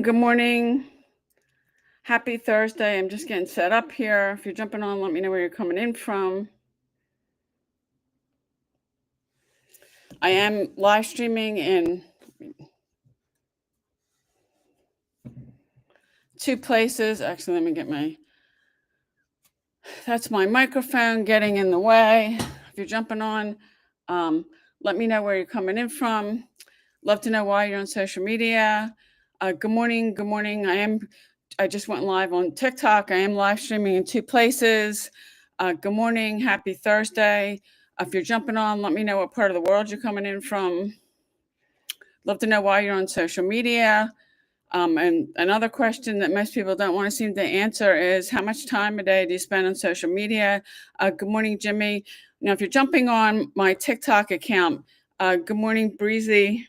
Good morning. Happy Thursday. I'm just getting set up here. If you're jumping on, let me know where you're coming in from. I am live streaming in two places. Actually, let me get that's my microphone getting in the way. If you're jumping on, um, let me know where you're coming in from. Love to know why you're on social media. Good morning. Good morning. I just went live on TikTok. I am live streaming in two places. Good morning. Happy Thursday. If you're jumping on, let me know what part of the world you're coming in from. Love to know why you're on social media. And another question that most people don't want to seem to answer is how much time a day do you spend on social media? Good morning, Jimmy. Now, if you're jumping on my TikTok account, good morning, Breezy.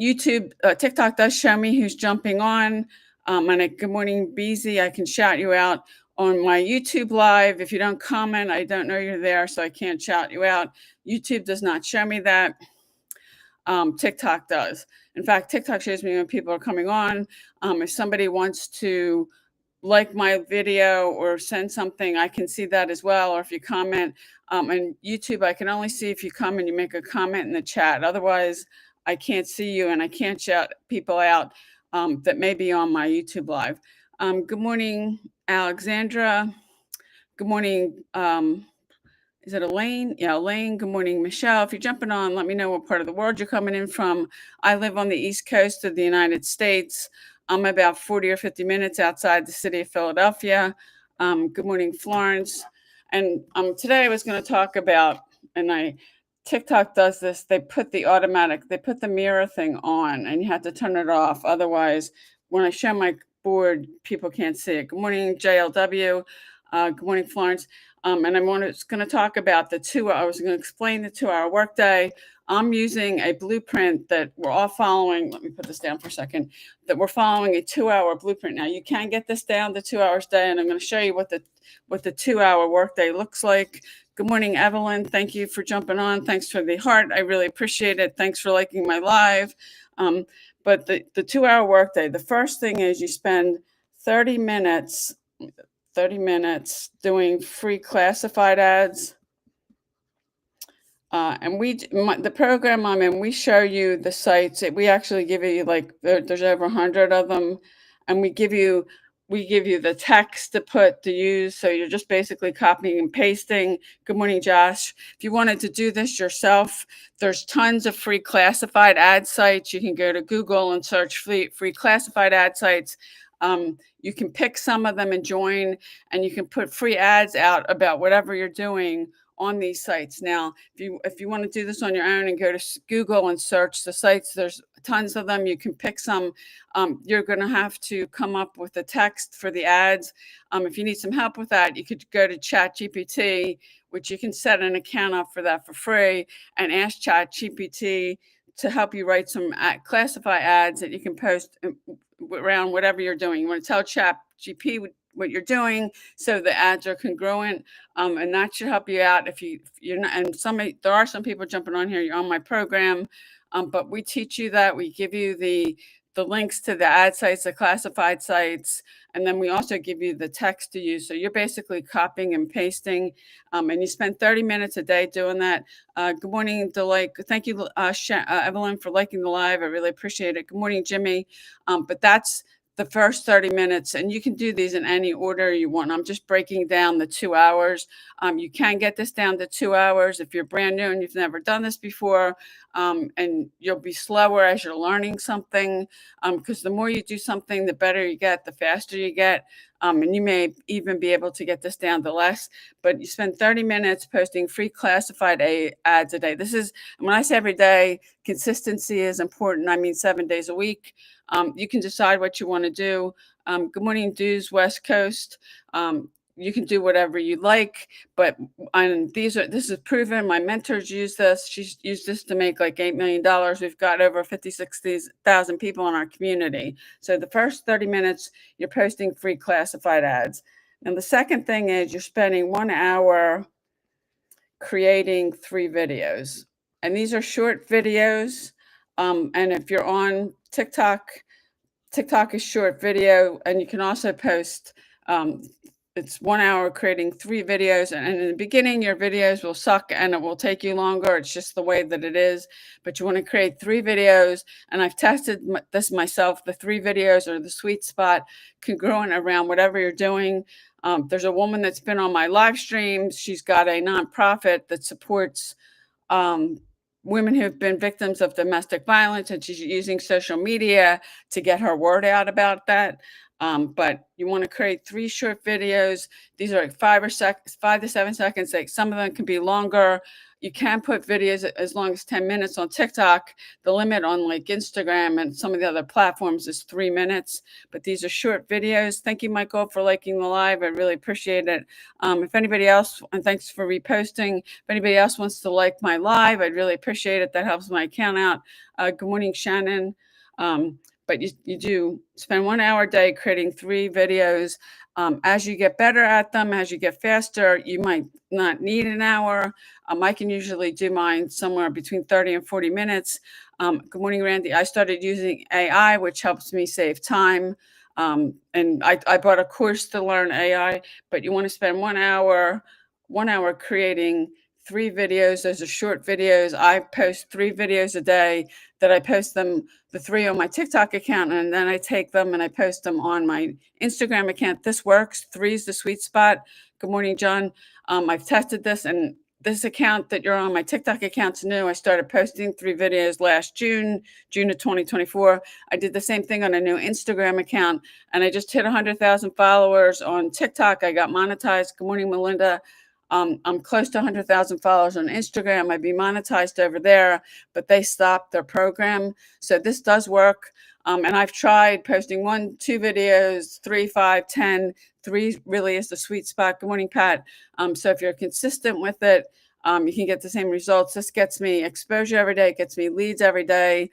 YouTube, TikTok does show me who's jumping on. Good morning, Beezy. I can shout you out on my YouTube live. If you don't comment, I don't know you're there, so I can't shout you out. YouTube does not show me that. TikTok does. In fact, TikTok shows me when people are coming on. If somebody wants to like my video or send something, I can see that as well. Or if you comment, and YouTube, I can only see if you come and you make a comment in the chat. Otherwise, I can't see you and I can't shout people out that may be on my YouTube live. Good morning, Alexandra. Good morning. Is it Elaine? Yeah, Elaine. Good morning, Michelle. If you're jumping on, let me know what part of the world you're coming in from. I live on the East Coast of the United States. I'm about 40 or 50 minutes outside the city of Philadelphia. Good morning, Florence. And today I was going to talk about, and TikTok does this. They put the mirror thing on, and you have to turn it off. Otherwise, when I show my board, people can't see it. Good morning, JLW. Good morning, Florence. And I'm going to talk about I was going to explain the 2-hour workday. I'm using a blueprint that we're all following. Let me put this down for a second. That we're following a 2-hour blueprint. Now you can get this down to 2 hours a day, and I'm going to show you what the 2-hour workday looks like. Good morning, Evelyn. Thank you for jumping on. Thanks for the heart. I really appreciate it. Thanks for liking my live. But the 2-hour workday, the first thing is you spend 30 minutes doing free classified ads. And the program I'm in, we show you the sites. We actually give you there's over 100 of them, and we give you the text to use. So you're just basically copying and pasting. Good morning, Josh. If you wanted to do this yourself, there's tons of free classified ad sites. You can go to Google and search free classified ad sites. You can pick some of them and join, and you can put free ads out about whatever you're doing on these sites. Now, if you want to do this on your own and go to Google and search the sites, there's tons of them. You can pick some. You're going to have to come up with the text for the ads. If you need some help with that, you could go to ChatGPT, which you can set an account up for that for free, and ask ChatGPT to help you write some classify ads that you can post around whatever you're doing. You want to tell ChatGPT what you're doing so the ads are congruent, and that should help you out if you're not. And there are some people jumping on here. You're on my program, but we teach you that. We give you the links to the ad sites, the classified sites, and then we also give you the text to use. So you're basically copying and pasting, and you spend 30 minutes a day doing that. Good morning, Delight. Thank you, Evelyn, for liking the live. I really appreciate it. Good morning, Jimmy. But that's the first 30 minutes, and you can do these in any order you want. I'm just breaking down the 2 hours. You can get this down to 2 hours if you're brand new and you've never done this before, and you'll be slower as you're learning something, because the more you do something, the better you get, the faster you get, and you may even be able to get this down to less. But you spend 30 minutes posting free classified ads a day. When I say every day, consistency is important. I mean 7 days a week. You can decide what you want to do. Good morning, Dues West Coast. You can do whatever you like, but this is proven. My mentors use this. She's used this to make like $8 million. We've got over 56,000 people in our community. So the first 30 minutes, you're posting free classified ads. And the second thing is you're spending 1 hour creating 3 videos. And these are short videos. And if you're on TikTok, TikTok is short video, and you can also post. Um, it's 1 hour creating 3 videos, and in the beginning, your videos will suck and it will take you longer. It's just the way that it is. But you want to create 3 videos, and I've tested this myself. The 3 videos are the sweet spot, congruent around whatever you're doing. There's a woman that's been on my live streams. She's got a nonprofit that supports um, women who've been victims of domestic violence, and she's using social media to get her word out about that. But you want to create 3 short videos. These are like 5 to 7 seconds. Like some of them can be longer. You can put videos as long as 10 minutes on TikTok. The limit on like Instagram and some of the other platforms is 3 minutes. But these are short videos. Thank you, Michael, for liking the live. I really appreciate it. If anybody else, and thanks for reposting. If anybody else wants to like my live, I'd really appreciate it. That helps my account out. Good morning, Shannon. But you do spend 1 hour a day creating 3 videos. As you get better at them, as you get faster, you might not need an hour. I can usually do mine somewhere between 30 and 40 minutes. Good morning, Randy. I started using AI, which helps me save time. And I bought a course to learn AI, but you want to spend 1 hour creating 3 videos. Those are short videos. I post 3 videos a day that I post them, the 3 on my TikTok account, and then I take them and I post them on my Instagram account. This works. 3 is the sweet spot. Good morning, John. I've tested this, and this account that you're on, my TikTok account's new. I started posting 3 videos last June of 2024. I did the same thing on a new Instagram account, and I just hit 100,000 followers on TikTok. I got monetized. Good morning, Melinda. I'm close to 100,000 followers on Instagram. I'd be monetized over there, but they stopped their program. So this does work. And I've tried posting 1, 2 videos, 3, 5, 10. 3 really is the sweet spot. Good morning, Pat. So if you're consistent with it, you can get the same results. This gets me exposure every day, gets me leads every day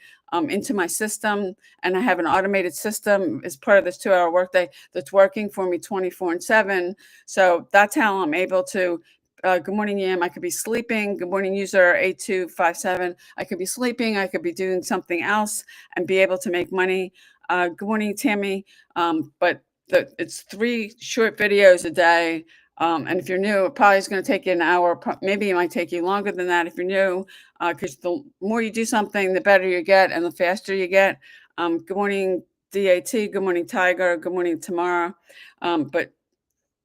into my system. And I have an automated system as part of this 2-hour workday that's working for me 24/7. So that's how I'm able to. Good morning, Yam. I could be sleeping. Good morning, user 8257. I could be sleeping. I could be doing something else and be able to make money. Good morning, Tammy. But it's 3 short videos a day. And if you're new, it probably is going to take you an hour. Maybe it might take you longer than that if you're new, because the more you do something, the better you get and the faster you get. Good morning, DAT. Good morning, Tiger. Good morning, Tamara. But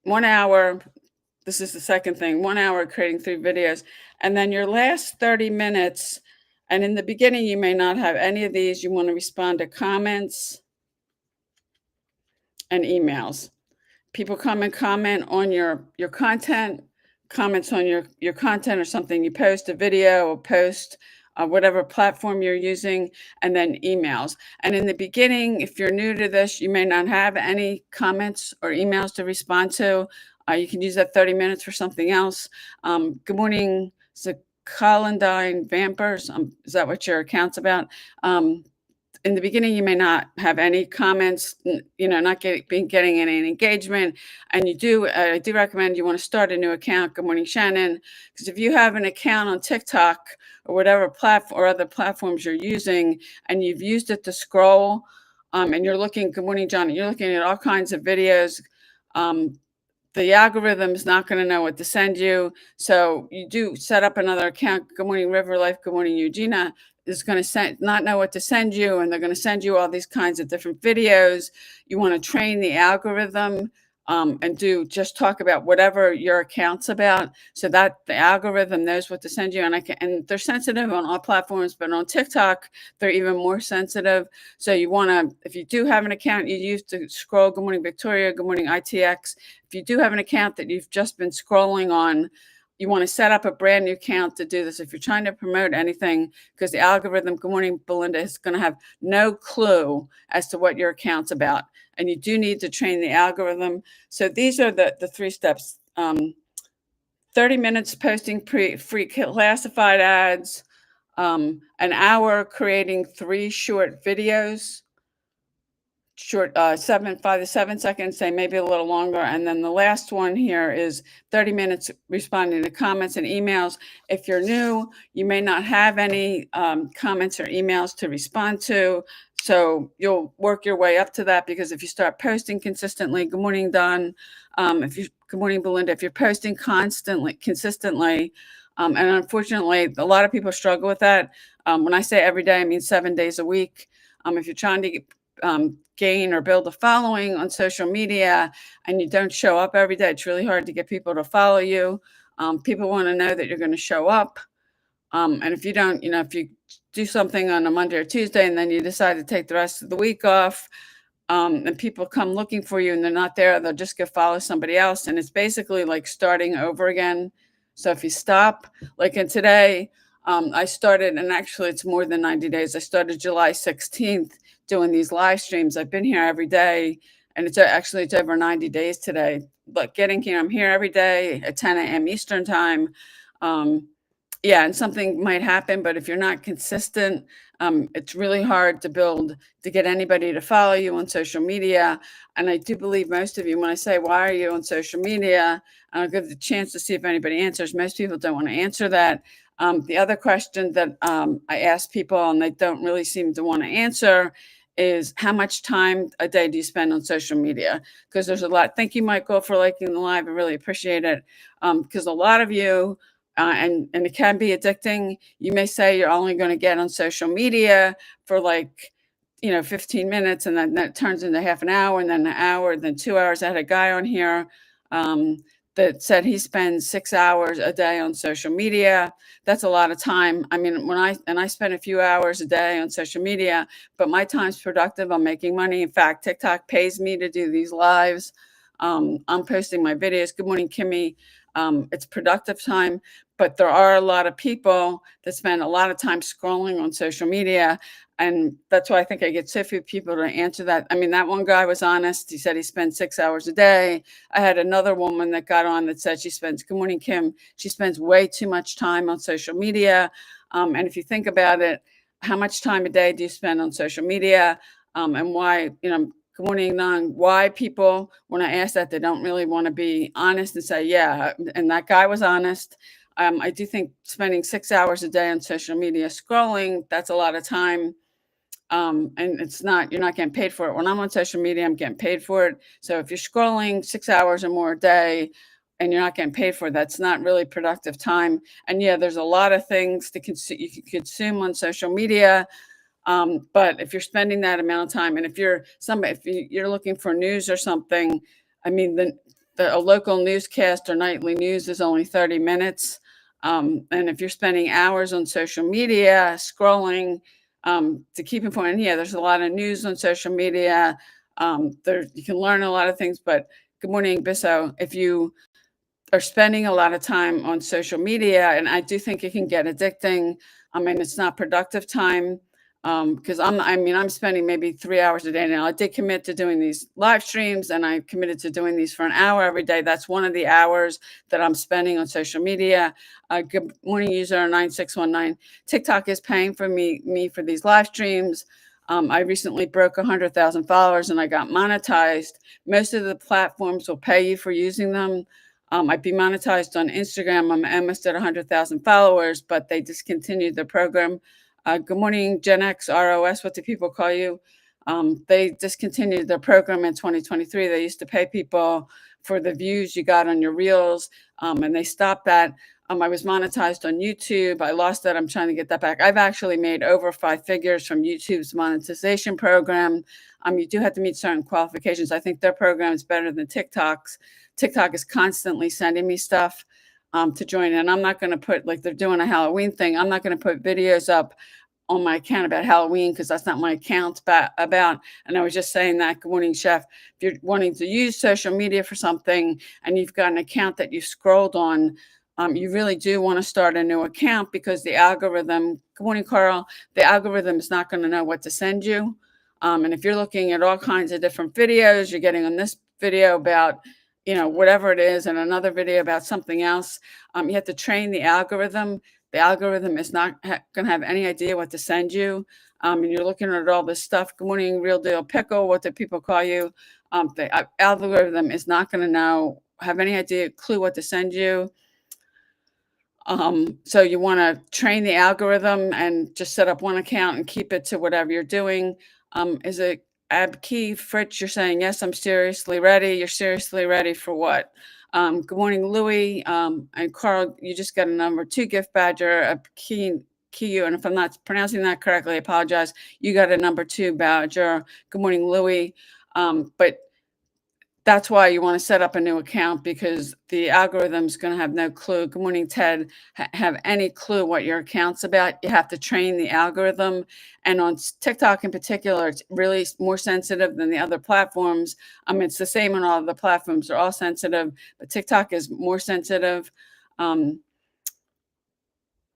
1 hour, this is the second thing, 1 hour creating 3 videos. And then your last 30 minutes, and in the beginning, you may not have any of these. You want to respond to comments and emails. People come and comment on your content, comments on your content or something you post, a video or post, whatever platform you're using, and then emails. And in the beginning, if you're new to this, you may not have any comments or emails to respond to. You can use that 30 minutes for something else. Good morning, Colindine Vampers. Is that what your account's about? In the beginning, you may not have any comments, not getting any engagement. And I do recommend you want to start a new account. Good morning, Shannon. Because if you have an account on TikTok or whatever platform or other platforms you're using, and you've used it to scroll, and you're looking, good morning, John, you're looking at all kinds of videos, the algorithm is not going to know what to send you. So you do set up another account. Good morning, River Life. Good morning, Eugenia. Is going to not know what to send you, and they're going to send you all these kinds of different videos. You want to train the algorithm and just talk about whatever your account's about, so that the algorithm knows what to send you. And they're sensitive on all platforms, but on TikTok they're even more sensitive. So you want to, if you do have an account you use to scroll. Good morning, Victoria. Good morning, ITX. If you do have an account that you've just been scrolling on, you want to set up a brand new account to do this if you're trying to promote anything, because the algorithm, good morning, Belinda, is going to have no clue as to what your account's about. And you do need to train the algorithm. So these are the 3 steps. 30 minutes posting free classified ads, an hour creating 3 short videos, 5 to 7 seconds, say maybe a little longer. And then the last one here is 30 minutes responding to comments and emails. If you're new, you may not have any comments or emails to respond to. So you'll work your way up to that, because if you start posting consistently, good morning, Don. If you, good morning, Belinda. If you're posting constantly, consistently, and unfortunately, a lot of people struggle with that. When I say every day, I mean 7 days a week. If you're trying to gain or build a following on social media and you don't show up every day, it's really hard to get people to follow you. People want to know that you're going to show up. And if you don't, if you do something on a Monday or Tuesday and then you decide to take the rest of the week off, and people come looking for you and they're not there, they'll just go follow somebody else. And it's basically like starting over again. So if you stop, like in today, I started, and actually it's more than 90 days. I started July 16th doing these live streams. I've been here every day, and it's over 90 days today. But getting here, I'm here every day at 10 a.m. Eastern time. Um, yeah, and something might happen, but if you're not consistent, it's really hard to get anybody to follow you on social media. And I do believe most of you, when I say, why are you on social media? I'll give the chance to see if anybody answers. Most people don't want to answer that. The other question that I ask people and they don't really seem to want to answer is, how much time a day do you spend on social media? Because there's a lot. Thank you, Michael, for liking the live. I really appreciate it. Because a lot of you, and it can be addicting. You may say you're only going to get on social media for like, 15 minutes, and then that turns into half an hour, and then an hour, and then 2 hours. I had a guy on here um, that said he spends 6 hours a day on social media. That's a lot of time. I mean, I spend a few hours a day on social media, but my time's productive. I'm making money. In fact, TikTok pays me to do these lives. I'm posting my videos. Good morning, Kimmy. It's productive time, but there are a lot of people that spend a lot of time scrolling on social media. And that's why I think I get so few people to answer that. I mean, that one guy was honest. He said he spends 6 hours a day. I had another woman that got on that said good morning, Kim. She spends way too much time on social media. And if you think about it, how much time a day do you spend on social media? And why, good morning, Nan. Why people, when I ask that, they don't really want to be honest and say, yeah. And that guy was honest. I do think spending 6 hours a day on social media scrolling, that's a lot of time. And you're not getting paid for it. When I'm on social media, I'm getting paid for it. So if you're scrolling 6 hours or more a day and you're not getting paid for it, that's not really productive time. And yeah, there's a lot of things you can consume on social media. But if you're spending that amount of time, and if you're looking for news or something, I mean, a local newscast or nightly news is only 30 minutes. And if you're spending hours on social media scrolling to keep informed, and yeah, there's a lot of news on social media. There you can learn a lot of things. But good morning, Bisso. If you are spending a lot of time on social media, and I do think it can get addicting. I mean, it's not productive time, because I'm spending maybe 3 hours a day now. I did commit to doing these live streams, and I committed to doing these for an hour every day. That's one of the hours that I'm spending on social media. Good morning, user 9619. TikTok is paying for me for these live streams. I recently broke 100,000 followers and I got monetized. Most of the platforms will pay you for using them. I'd be monetized on Instagram. I'm almost at 100,000 followers, but they discontinued the program. Good morning, Gen X, ROS, what do people call you? They discontinued their program in 2023. They used to pay people for the views you got on your reels, and they stopped that. I was monetized on YouTube. I lost that. I'm trying to get that back. I've actually made over 5 figures from YouTube's monetization program. You do have to meet certain qualifications. I think their program is better than TikTok's. TikTok is constantly sending me stuff to join. And I'm not going to put, like they're doing a Halloween thing, I'm not going to put videos up on my account about Halloween because that's not my account about. And I was just saying that, good morning, Chef. If you're wanting to use social media for something and you've got an account that you scrolled on, you really do want to start a new account, because the algorithm, good morning, Carl, the algorithm is not going to know what to send you. And if you're looking at all kinds of different videos, you're getting on this video about, whatever it is, and another video about something else, you have to train the algorithm. The algorithm is not going to have any idea what to send you. And you're looking at all this stuff. Good morning, Real Deal Pickle. What do people call you? The algorithm is not going to have any clue what to send you. So you want to train the algorithm and just set up one account and keep it to whatever you're doing. Is it Abkey Fritz? You're saying, yes, I'm seriously ready. You're seriously ready for what? Good morning, Louie. And Carl, you just got a number two gift badger, a key, and if I'm not pronouncing that correctly, I apologize. You got a number two badger. Good morning, Louie. But that's why you want to set up a new account, because the algorithm's going to have no clue. Good morning, Ted. Have any clue what your account's about? You have to train the algorithm. And on TikTok in particular, it's really more sensitive than the other platforms. It's the same on all the platforms. They're all sensitive, but TikTok is more sensitive. Um,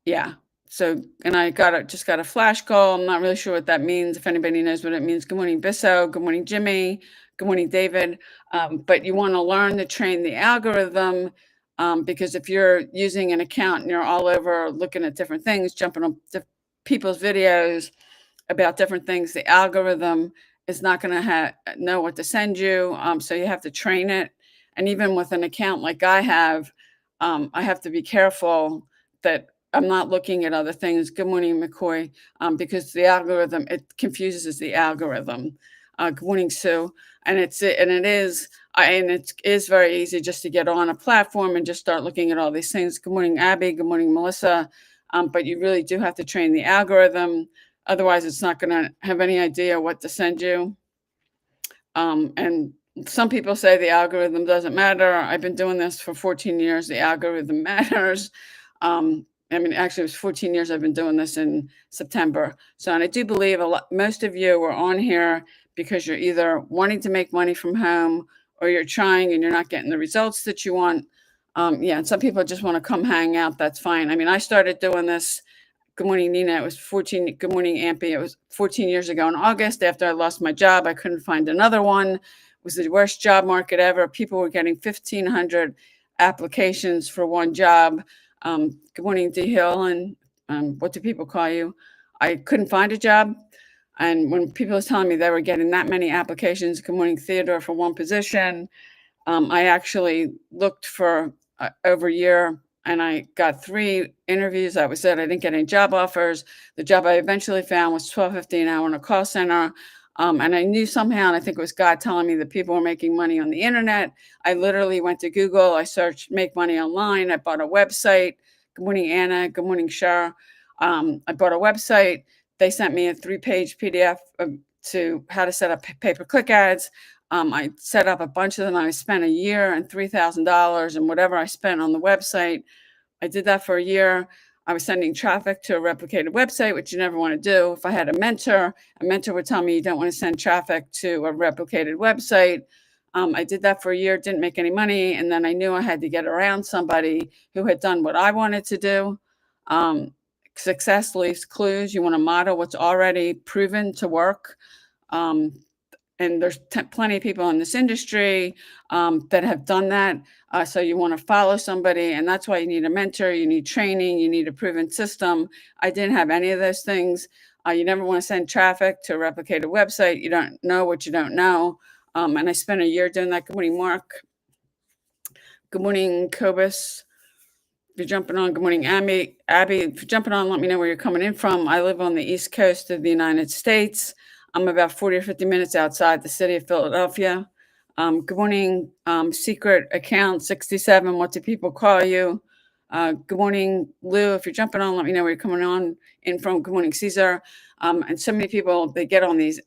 yeah. So, and I just got a flash call. I'm not really sure what that means. If anybody knows what it means, good morning, Bisso. Good morning, Jimmy. Good morning, David. But you want to learn to train the algorithm, because if you're using an account and you're all over looking at different things, jumping on people's videos about different things, the algorithm is not going to know what to send you. So you have to train it. And even with an account like I have to be careful that I'm not looking at other things. Good morning, McCoy, because the algorithm, it confuses the algorithm. Good morning, Sue. And it is very easy just to get on a platform and just start looking at all these things. Good morning, Abby. Good morning, Melissa. But you really do have to train the algorithm. Otherwise, it's not going to have any idea what to send you. And some people say the algorithm doesn't matter. I've been doing this for 14 years. The algorithm matters. Actually, it was 14 years I've been doing this in September. So, and I do believe most of you are on here because you're either wanting to make money from home or you're trying and you're not getting the results that you want. And some people just want to come hang out. That's fine. I started doing this. Good morning, Nina. It was 14. Good morning, Ampy. It was 14 years ago in August after I lost my job. I couldn't find another one. It was the worst job market ever. People were getting 1,500 applications for one job. Good morning, D Hill. And what do people call you? I couldn't find a job. And when people were telling me they were getting that many applications, good morning, Theodore, for one position, I actually looked for over a year and I got 3 interviews. I was said I didn't get any job offers. The job I eventually found was $12.50 an hour in a call center. And I knew somehow, and I think it was God telling me that people were making money on the internet. I literally went to Google. I searched make money online. I bought a website. Good morning, Anna. Good morning, Shar. I bought a website. They sent me a 3-page PDF to how to set up pay-per-click ads. I set up a bunch of them. I spent a year and $3,000 and whatever I spent on the website. I did that for a year. I was sending traffic to a replicated website, which you never want to do. If I had a mentor would tell me you don't want to send traffic to a replicated website. I did that for a year, didn't make any money. And then I knew I had to get around somebody who had done what I wanted to do. Success leaves clues. You want to model what's already proven to work. And there's plenty of people in this industry that have done that. So you want to follow somebody, and that's why you need a mentor, you need training, you need a proven system. I didn't have any of those things. You never want to send traffic to a replicated website. You don't know what you don't know. And I spent a year doing that. Good morning, Mark. Good morning, Cobus. If you're jumping on, good morning, Abby. Abby, if you're jumping on, let me know where you're coming in from. I live on the East Coast of the United States. I'm about 40 or 50 minutes outside the city of Philadelphia. Good morning, secret account 67. What do people call you? Good morning, Lou. If you're jumping on, let me know where you're coming on in from. Good morning, Caesar. And so many people, they get on these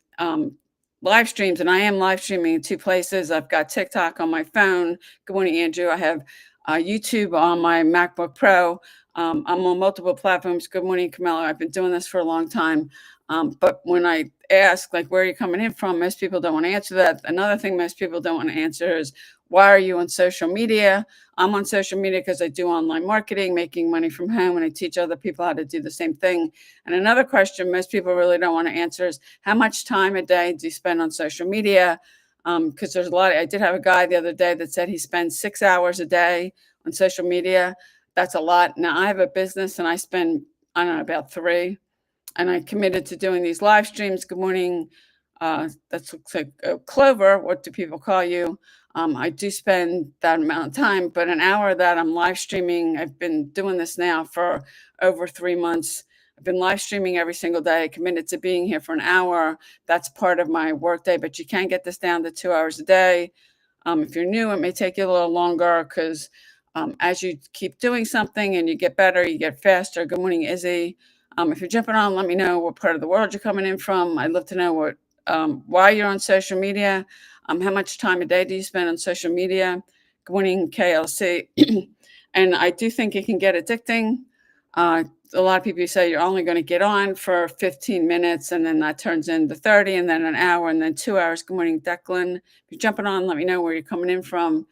live streams, and I am live streaming in 2 places. I've got TikTok on my phone. Good morning, Andrew. I have YouTube on my MacBook Pro. I'm on multiple platforms. Good morning, Camilla. I've been doing this for a long time. But when I ask, like, where are you coming in from? Most people don't want to answer that. Another thing most people don't want to answer is, why are you on social media? I'm on social media because I do online marketing, making money from home, and I teach other people how to do the same thing. And another question most people really don't want to answer is, how much time a day do you spend on social media? Because there's a lot. I did have a guy the other day that said he spends 6 hours a day on social media. That's a lot. Now, I have a business and I spend, I don't know, about 3. And I committed to doing these live streams. Good morning. That looks like Clover. What do people call you? I do spend that amount of time, but an hour of that I'm live streaming. I've been doing this now for over 3 months. I've been live streaming every single day. I committed to being here for an hour. That's part of my workday, but you can get this down to 2 hours a day. If you're new, it may take you a little longer because as you keep doing something and you get better, you get faster. Good morning, Izzy. If you're jumping on, let me know what part of the world you're coming in from. I'd love to know why you're on social media. How much time a day do you spend on social media? Good morning, KLC. And I do think it can get addicting. A lot of people say you're only going to get on for 15 minutes and then that turns into 30 and then an hour and then 2 hours. Good morning, Declan. If you're jumping on, let me know where you're coming in from.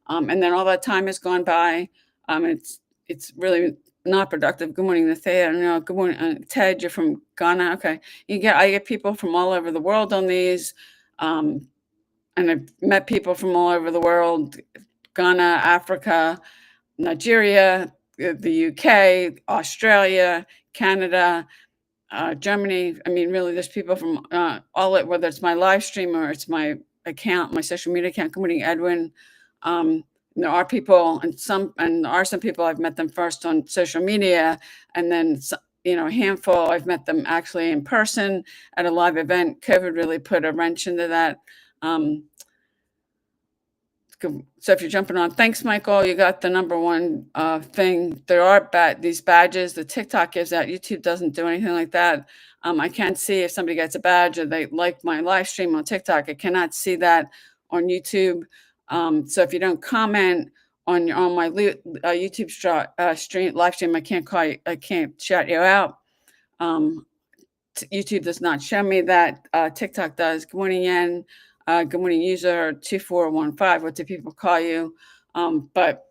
And then all that time has gone by. It's really not productive. Good morning, Nathaniel. Good morning, Ted. You're from Ghana. Okay, I get people from all over the world on these, and I've met people from all over the world: Ghana, Africa, Nigeria, the UK, Australia, Canada, Germany. I mean, really, there's people from whether it's my live stream or it's my account, my social media account. Good morning, Edwin. There are people, and there are some people I've met them first on social media, and then a handful I've met them actually in person at a live event. COVID really put a wrench into that. So if you're jumping on, thanks, Michael. You got the number one thing. There are these badges that TikTok gives out. YouTube doesn't do anything like that. I can't see if somebody gets a badge or they like my live stream on TikTok. I cannot see that on YouTube. So if you don't comment on my YouTube stream live stream, I can't shout you out. YouTube does not show me that. TikTok does. Good morning, Yen. Good morning, user 2415. What do people call you? But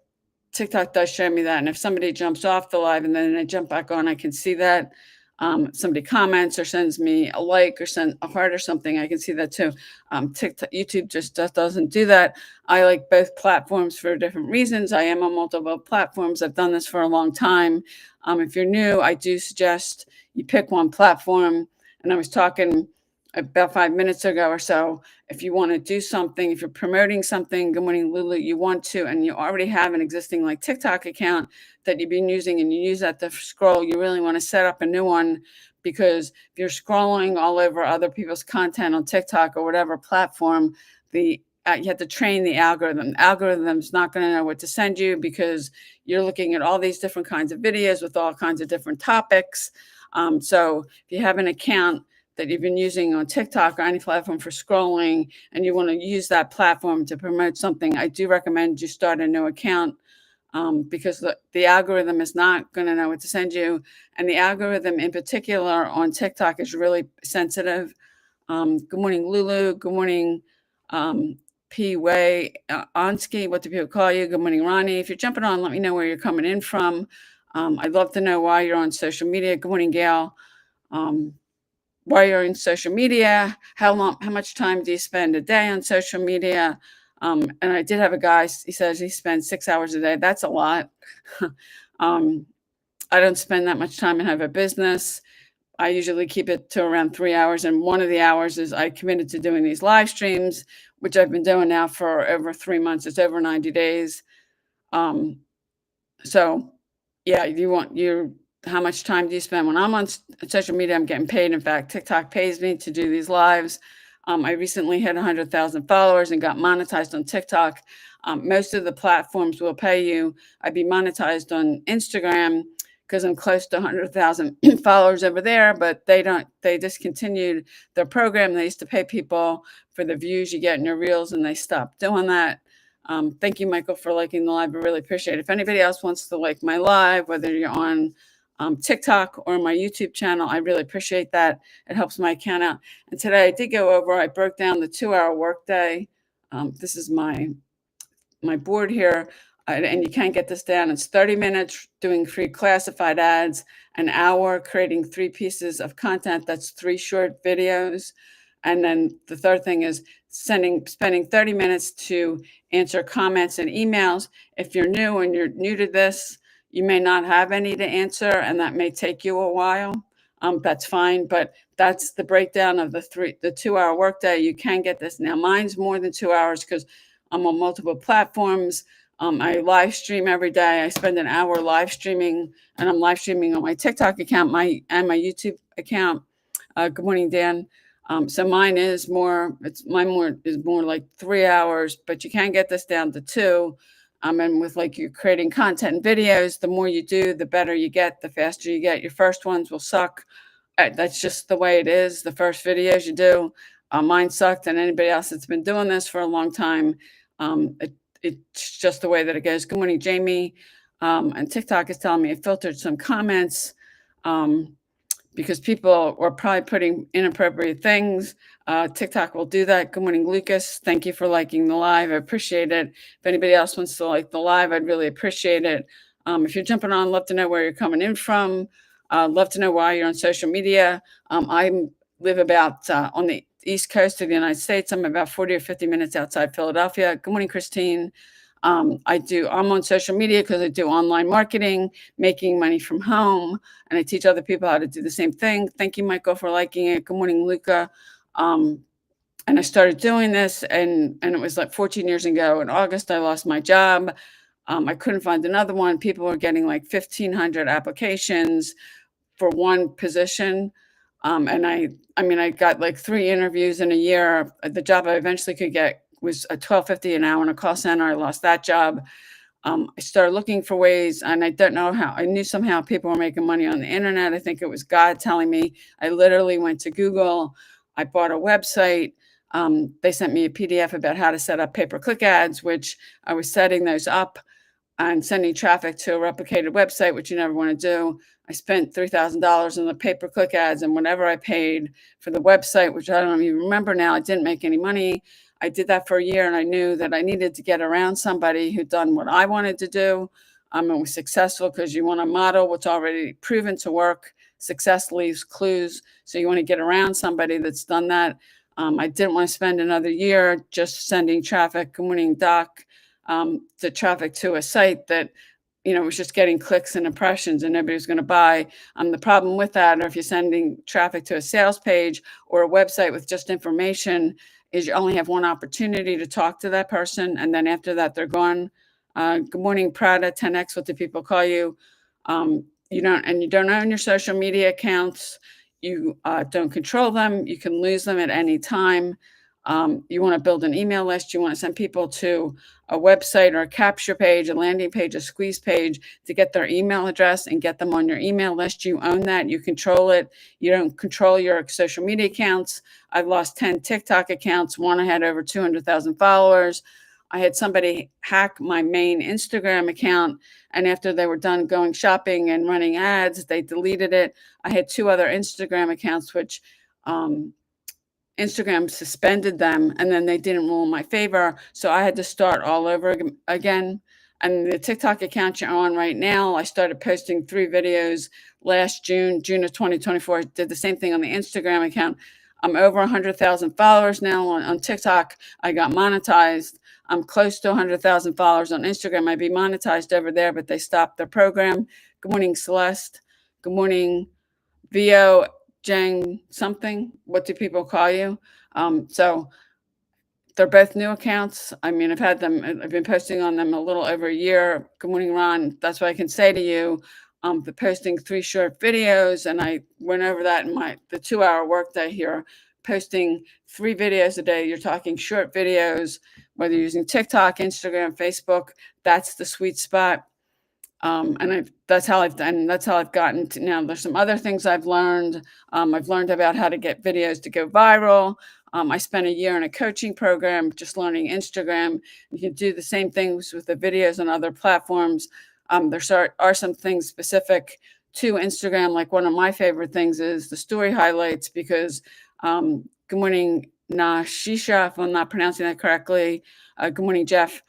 TikTok does show me that. And if somebody jumps off the live and then they jump back on, I can see that. Somebody comments or sends me a like or send a heart or something, I can see that too. YouTube just doesn't do that. I like both platforms for different reasons. I am on multiple platforms. I've done this for a long time. If you're new, I do suggest you pick one platform. And I was talking about 5 minutes ago or so, if you want to do something, if you're promoting something, good morning, Lulu, you want to, and you already have an existing like TikTok account that you've been using and you use that to scroll, you really want to set up a new one, because if you're scrolling all over other people's content on TikTok or whatever platform, you have to train the algorithm. The algorithm's not going to know what to send you because you're looking at all these different kinds of videos with all kinds of different topics. So if you have an account that you've been using on TikTok or any platform for scrolling, and you want to use that platform to promote something, I do recommend you start a new account because the algorithm is not going to know what to send you. And the algorithm in particular on TikTok is really sensitive. Good morning, Lulu. Good morning, P. Way. Ansky, what do people call you? Good morning, Ronnie. If you're jumping on, let me know where you're coming in from. I'd love to know why you're on social media. Good morning, Gail. Why you're in social media, how much time do you spend a day on social media? And I did have a guy, he says he spends 6 hours a day. That's a lot. I don't spend that much time and have a business. I usually keep it to around 3 hours. And one of the hours is I committed to doing these live streams, which I've been doing now for over 3 months. It's over 90 days. So yeah, how much time do you spend? When I'm on social media, I'm getting paid. In fact, TikTok pays me to do these lives. I recently hit 100,000 followers and got monetized on TikTok. Most of the platforms will pay you. I'd be monetized on Instagram because I'm close to 100,000 followers over there, but they discontinued their program. They used to pay people for the views you get in your reels, and they stopped doing that. Thank you, Michael, for liking the live. I really appreciate it. If anybody else wants to like my live, whether you're on TikTok or my YouTube channel, I really appreciate that. It helps my account out. And today I did go over, I broke down the 2-hour workday. This is my board here, and you can't get this down. It's 30 minutes doing free classified ads, an hour creating 3 pieces of content. That's 3 short videos. And then the third thing is spending 30 minutes to answer comments and emails. If you're new to this, you may not have any to answer, and that may take you a while. That's fine, but that's the breakdown of the 2-hour workday. You can get this. Now, mine's more than 2 hours because I'm on multiple platforms. I live stream every day. I spend an hour live streaming, and I'm live streaming on my TikTok account, my YouTube account. Good morning, Dan. So mine is more. It's mine more is more like 3 hours, but you can get this down to two. And with like you creating content and videos, the more you do, the better you get, the faster you get. Your first ones will suck. That's just the way it is. The first videos you do, mine sucked, and anybody else that's been doing this for a long time, it's just the way that it goes. Good morning, Jamie. And TikTok is telling me it filtered some comments. Because people were probably putting inappropriate things. TikTok will do that. Good morning, Lucas. Thank you for liking the live. I appreciate it. If anybody else wants to like the live, I'd really appreciate it. If you're jumping on, love to know where you're coming in from. Love to know why you're on social media. I live about on the East Coast of the United States. I'm about 40 or 50 minutes outside Philadelphia. Good morning, Christine. I'm on social media because I do online marketing, making money from home, and I teach other people how to do the same thing. Thank you, Michael, for liking it. Good morning, Luca. And I started doing this, and it was like 14 years ago. In August, I lost my job. I couldn't find another one. People were getting like 1,500 applications for one position. And I mean, I got like 3 interviews in a year. The job I eventually could get was a 12.50 an hour in a call center. I lost that job. I started looking for ways, and I don't know how. I knew somehow people were making money on the internet. I think it was God telling me. I literally went to Google. I bought a website. They sent me a PDF about how to set up pay-per-click ads, which I was setting those up and sending traffic to a replicated website, which you never want to do. I spent $3,000 on the pay-per-click ads, and whenever I paid for the website, which I don't even remember now, I didn't make any money. I did that for a year, and I knew that I needed to get around somebody who'd done what I wanted to do. And was successful, because you want to model what's already proven to work. Success leaves clues. So you want to get around somebody that's done that. I didn't want to spend another year just sending traffic. Good morning, Doc. The traffic to a site that was just getting clicks and impressions, and nobody was going to buy. The problem with that, or if you're sending traffic to a sales page or a website with just information, is you only have one opportunity to talk to that person, and then after that, they're gone. Good morning, Prada 10X. What do people call you? You don't own your social media accounts. You don't control them. You can lose them at any time. You want to build an email list. You want to send people to a website or a capture page, a landing page, a squeeze page to get their email address and get them on your email list. You own that. You control it. You don't control your social media accounts. I've lost 10 TikTok accounts. One, I had over 200,000 followers. I had somebody hack my main Instagram account, and after they were done going shopping and running ads, they deleted it. I had 2 other Instagram accounts, which Instagram suspended them, and then they didn't rule in my favor. So I had to start all over again. And the TikTok account you're on right now, I started posting 3 videos last June of 2024. I did the same thing on the Instagram account. I'm over 100,000 followers now on TikTok. I got monetized. I'm close to 100,000 followers on Instagram. I'd be monetized over there, but they stopped their program. Good morning, Celeste. Good morning, VO. Jane something. What do people call you? So they're both new accounts. I mean, I've been posting on them a little over a year. Good morning, Ron. That's what I can say to you. The posting 3 short videos, and I went over that in the 2-hour workday here. Posting 3 videos a day. You're talking short videos, whether you're using TikTok, Instagram, Facebook. That's the sweet spot. That's how I've gotten to now. There's some other things I've learned. I've learned about how to get videos to go viral. I spent a year in a coaching program just learning Instagram. You can do the same things with the videos on other platforms. There are some things specific to Instagram. Like one of my favorite things is the story highlights, because good morning, Nashisha, if I'm not pronouncing that correctly. Good morning, Jeff.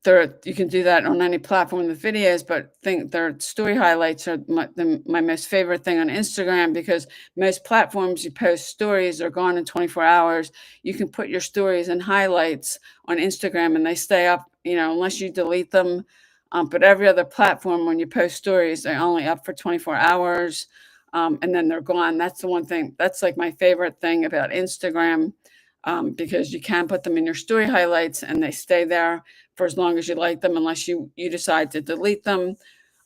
You can do that on any platform with videos, but their story highlights are my most favorite thing on Instagram, because most platforms you post stories are gone in 24 hours. You can put your stories and highlights on Instagram and they stay up, unless you delete them. But every other platform, when you post stories, they're only up for 24 hours, and then they're gone. That's the one thing. That's like my favorite thing about Instagram. because you can put them in your story highlights and they stay there for as long as you like them, unless you decide to delete them.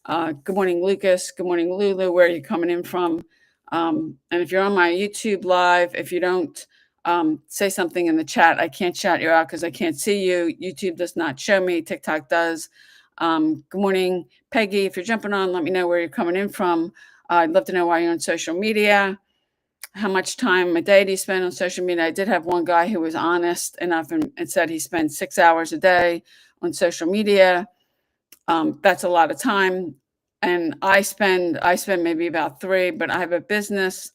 Good morning, Lucas. Good morning, Lulu. Where are you coming in from? And if you're on my YouTube live, if you don't say something in the chat, I can't shout you out because I can't see you. YouTube does not show me. TikTok does. Good morning, Peggy. If you're jumping on, let me know where you're coming in from. I'd love to know why you're on social media. How much time a day do you spend on social media? I did have one guy who was honest enough and said he spends 6 hours a day on social media. That's a lot of time. And I spend maybe about 3, but I have a business.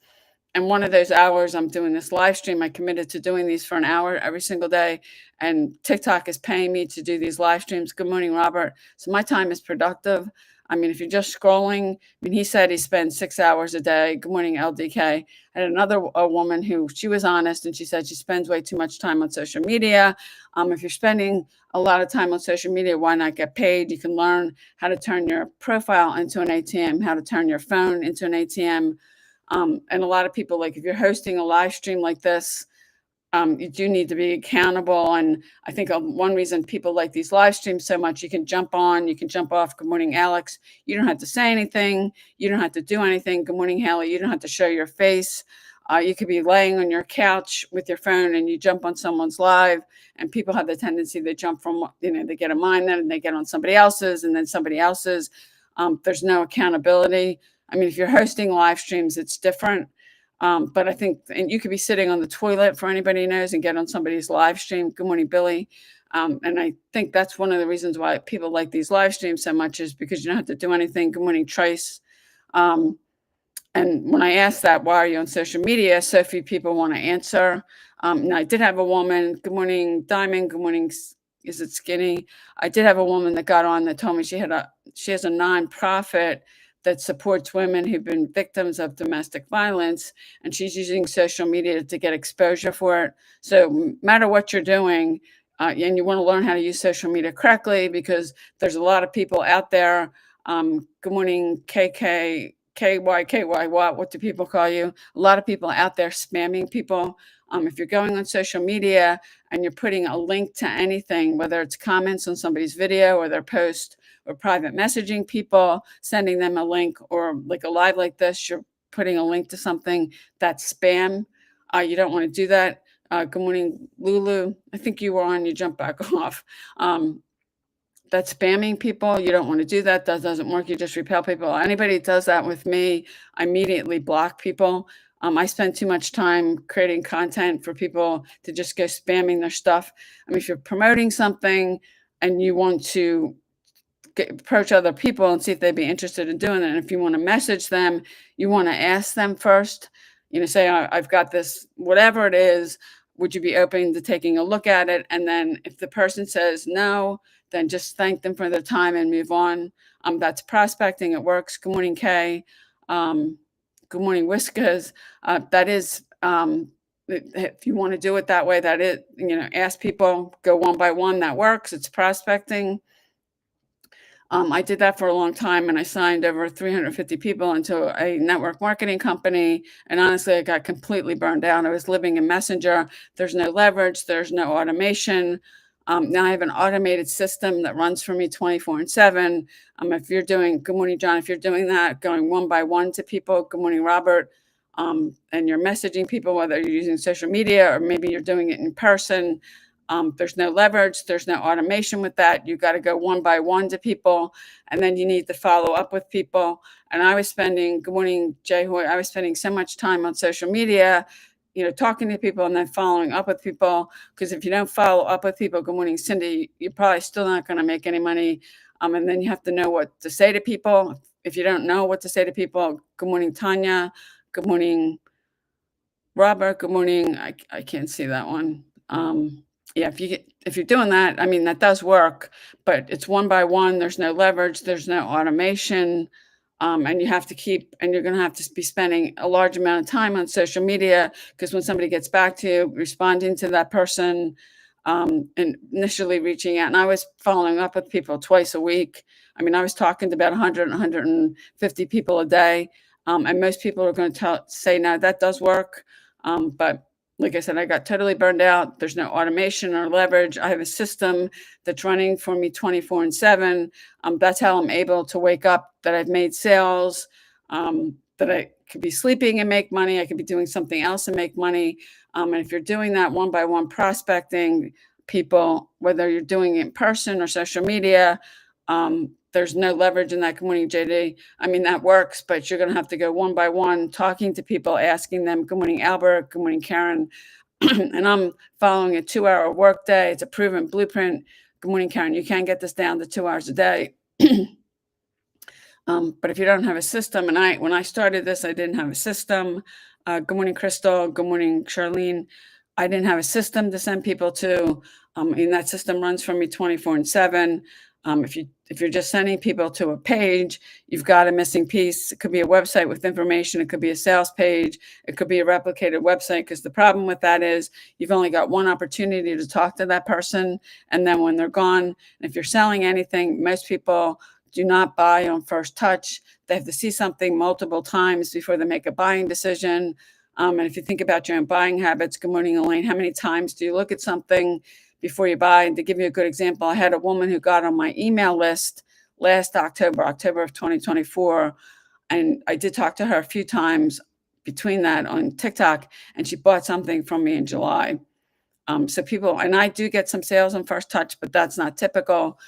And one of those hours I'm doing this live stream. I committed to doing these for an hour every single day. And TikTok is paying me to do these live streams. Good morning, Robert. So my time is productive. I mean, if you're just scrolling, I mean, he said he spends 6 hours a day. Good morning, LDK. I had another woman who, she was honest, and she said she spends way too much time on social media. If you're spending a lot of time on social media, why not get paid? You can learn how to turn your profile into an ATM, how to turn your phone into an ATM. And a lot of people, like if you're hosting a live stream like this, you do need to be accountable. And I think one reason people like these live streams so much, you can jump on, you can jump off. Good morning, Alex. You don't have to say anything. You don't have to do anything. Good morning, Haley. You don't have to show your face. You could be laying on your couch with your phone and you jump on someone's live, and people have the tendency to jump from, they get a mind then and they get on somebody else's and then somebody else's. There's no accountability. I mean, if you're hosting live streams, it's different. But I think, and you could be sitting on the toilet for anybody who knows and get on somebody's live stream. Good morning, Billy. And I think that's one of the reasons why people like these live streams so much, is because you don't have to do anything. Good morning, Trace. And when I asked that, why are you on social media? So few people want to answer. And I did have a woman. Good morning, Diamond. Good morning. Is it Skinny? I did have a woman that got on that told me she has a nonprofit that supports women who've been victims of domestic violence, and she's using social media to get exposure for it. So no matter what you're doing, and you want to learn how to use social media correctly, because there's a lot of people out there. Good morning, KK. KYKY, what do people call you? A lot of people out there spamming people. If you're going on social media and you're putting a link to anything, whether it's comments on somebody's video or their post, or private messaging people, sending them a link, or like a live like this, you're putting a link to something, that's spam. You don't want to do that. Good morning, Lulu. I think you were on, you jumped back off. That's spamming people. You don't want to do that. That doesn't work. You just repel people. Anybody that does that with me, I immediately block people. I spend too much time creating content for people to just go spamming their stuff. I mean, if you're promoting something and you want to approach other people and see if they'd be interested in doing it, and if you want to message them, you want to ask them first. Say, I've got this, whatever it is, would you be open to taking a look at it? And then if the person says no, then just thank them for their time and move on. That's prospecting. It works. Good morning, Kay. Good morning, Whiskas. That is, if you want to do it that way, that is, ask people, go one by one. That works. It's prospecting. I did that for a long time, and I signed over 350 people into a network marketing company. And honestly, I got completely burned out. I was living in Messenger. There's no leverage. There's no automation. Now I have an automated system that runs for me 24/7. If you're doing, good morning, John, if you're doing that, going one by one to people, good morning, Robert, and you're messaging people, whether you're using social media or maybe you're doing it in person, there's no leverage. There's no automation with that. You got to go one by one to people, and then you need to follow up with people. And I was spending, good morning, Jay Hoy, I was spending so much time on social media, talking to people and then following up with people. Because if you don't follow up with people, good morning, Cindy, you're probably still not going to make any money. And then you have to know what to say to people. If you don't know what to say to people, good morning, Tanya. Good morning, Robert. Good morning. I can't see that one. Yeah, if you're doing that, I mean, that does work, but it's one by one. There's no leverage. There's no automation. And you have to and you're going to have to be spending a large amount of time on social media, because when somebody gets back to you, responding to that person, and initially reaching out. And I was following up with people twice a week. I mean, I was talking to about 100, 150 people a day. And most people are going to say, no, that does work. But like I said, I got totally burned out. There's no automation or leverage. I have a system that's running for me 24 and 7. That's how I'm able to wake up, that I've made sales, that I could be sleeping and make money. I could be doing something else and make money. And if you're doing that one by one prospecting people, whether you're doing it in person or social media, there's no leverage in that. Good morning, JD. I mean, that works, but you're going to have to go one by one, talking to people, asking them, good morning, Albert. Good morning, Karen. And I'm following a 2-hour workday. It's a proven blueprint. Good morning, Karen. You can get this down to 2 hours a day. But if you don't have a system, and when I started this, I didn't have a system. Good morning, Crystal. Good morning, Charlene. I didn't have a system to send people to. And that system runs for me 24 and 7. If you're just sending people to a page, you've got a missing piece. It could be a website with information. It could be a sales page. It could be a replicated website, because the problem with that is you've only got one opportunity to talk to that person. And then when they're gone, and if you're selling anything, most people do not buy on first touch. They have to see something multiple times before they make a buying decision. And if you think about your own buying habits, good morning, Elaine, how many times do you look at something before you buy? And to give you a good example, I had a woman who got on my email list last October of 2024. And I did talk to her a few times between that on TikTok, and she bought something from me in July. So people, and I do get some sales on first touch, but that's not typical.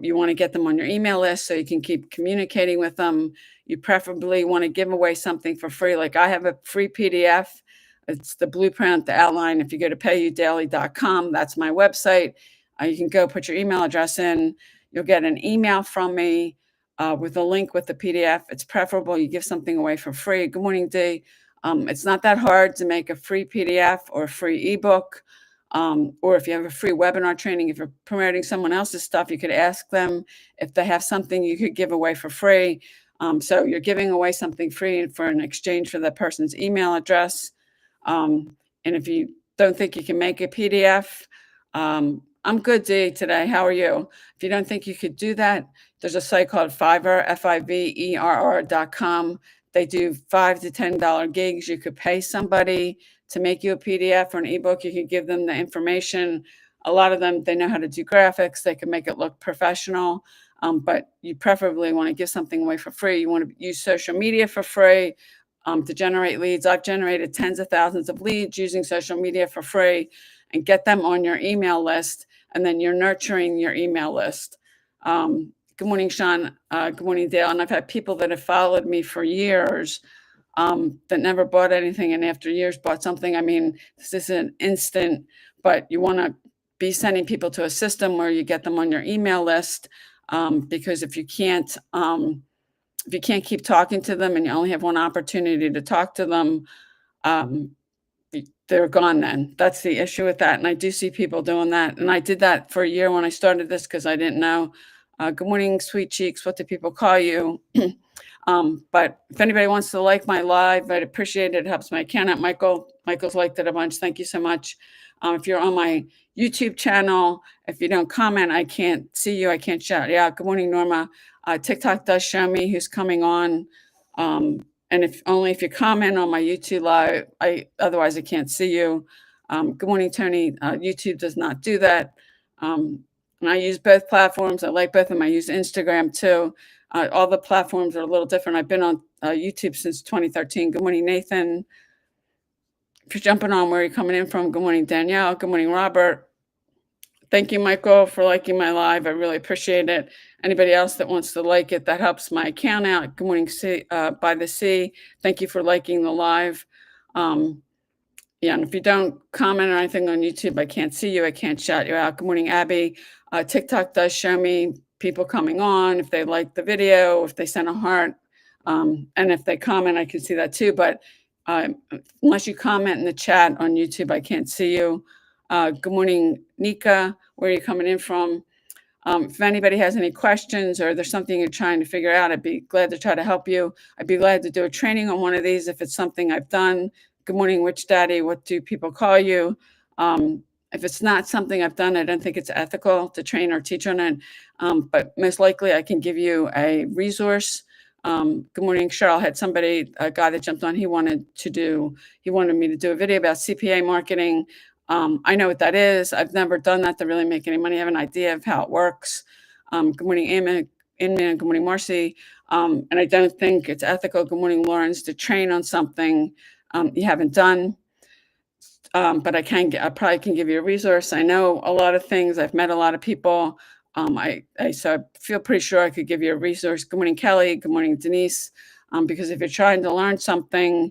You want to get them on your email list so you can keep communicating with them. You preferably want to give away something for free. Like I have a free PDF. It's the blueprint, the outline. If you go to payudaily.com, that's my website. You can go put your email address in. You'll get an email from me with a link with the PDF. It's preferable you give something away for free. Good morning, Dee. It's not that hard to make a free PDF or a free ebook. Or if you have a free webinar training, if you're promoting someone else's stuff, you could ask them if they have something you could give away for free. So you're giving away something free for an exchange for that person's email address. And if you don't think you can make a PDF, I'm good, Dee, today. How are you? If you don't think you could do that, there's a site called Fiverr, Fiverr.com. They do $5 to $10 gigs. You could pay somebody to make you a PDF or an ebook. You could give them the information. A lot of them, they know how to do graphics. They can make it look professional. But you preferably want to give something away for free. You want to use social media for free to generate leads. I've generated tens of thousands of leads using social media for free, and get them on your email list. And then you're nurturing your email list. Good morning, Sean. Good morning, Dale. And I've had people that have followed me for years that never bought anything, and after years bought something. I mean, this isn't instant, but you want to be sending people to a system where you get them on your email list, because if you can't keep talking to them and you only have one opportunity to talk to them, they're gone then. That's the issue with that. And I do see people doing that. And I did that for a year when I started this because I didn't know. Good morning, sweet cheeks. What do people call you? But if anybody wants to like my live, I'd appreciate it. It helps my account out. Michael's liked it a bunch. Thank you so much. If you're on my YouTube channel, if you don't comment, I can't see you. I can't shout you out. Good morning, Norma. TikTok does show me who's coming on. And if you comment on my YouTube live, otherwise I can't see you. Good morning, Tony. YouTube does not do that. And I use both platforms. I like both of them. I use Instagram too. All the platforms are a little different. I've been on YouTube since 2013. Good morning, Nathan. If you're jumping on, where are you coming in from? Good morning, Danielle. Good morning, Robert. Thank you, Michael, for liking my live. I really appreciate it. Anybody else that wants to like it, that helps my account out. Good morning, by the sea. Thank you for liking the live. Yeah, and if you don't comment or anything on YouTube, I can't see you. I can't shout you out. Good morning, Abby. TikTok does show me people coming on, if they like the video, if they send a heart, and if they comment, I can see that too. But unless you comment in the chat on YouTube, I can't see you. Good morning, Nika. Where are you coming in from? If anybody has any questions or there's something you're trying to figure out, I'd be glad to try to help you. I'd be glad to do a training on one of these if it's something I've done. Good morning, Witch Daddy. What do people call you? If it's not something I've done, I don't think it's ethical to train or teach on it. But most likely I can give you a resource Good morning, Cheryl. Had somebody, a guy that jumped on, he wanted me to do a video about CPA marketing. I know what that is. I've never done that to really make any money. I have an idea of how it works. Good morning, Inman. Good morning, Marcy. And I don't think it's ethical. Good morning, Lawrence, to train on something you haven't done. But I probably can give you a resource. I know a lot of things. I've met a lot of people. So I feel pretty sure I could give you a resource. Good morning, Kelly. Good morning, Denise. Because if you're trying to learn something,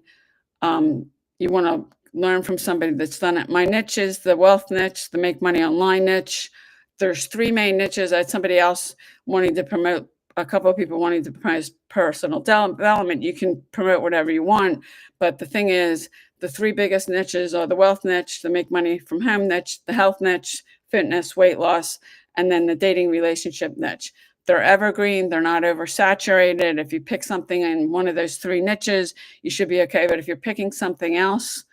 um, you want to learn from somebody that's done it. My niche is the wealth niche, the make money online niche. There's three main niches. I had somebody else wanting to promote, a couple of people wanting to promote personal development. You can promote whatever you want. But the thing is, the three biggest niches are the wealth niche, the make money from home niche, the health niche, fitness, weight loss, and then the dating relationship niche. They're evergreen. They're not oversaturated. If you pick something in one of those three niches, you should be okay. But if you're picking something else,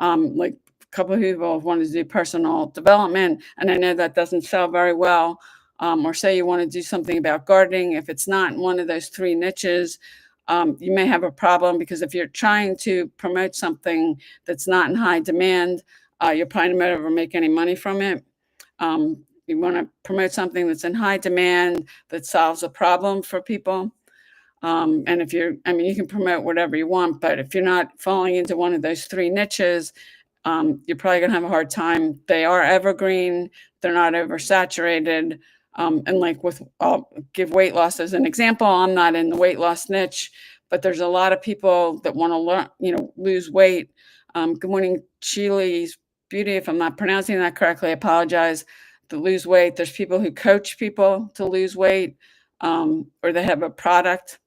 like a couple of people want to do personal development, and I know that doesn't sell very well, or say you want to do something about gardening, if it's not in one of those three niches, you may have a problem, because if you're trying to promote something that's not in high demand, you're probably not ever make any money from it. You want to promote something that's in high demand, that solves a problem for people. And if you can promote whatever you want, but if you're not falling into one of those three niches, you're probably going to have a hard time. They are evergreen. They're not oversaturated. And like I'll give weight loss as an example. I'm not in the weight loss niche, but there's a lot of people that want to learn, lose weight. Good morning, Chili's Beauty. If I'm not pronouncing that correctly, I apologize. To lose weight, there's people who coach people to lose weight, or they have a product,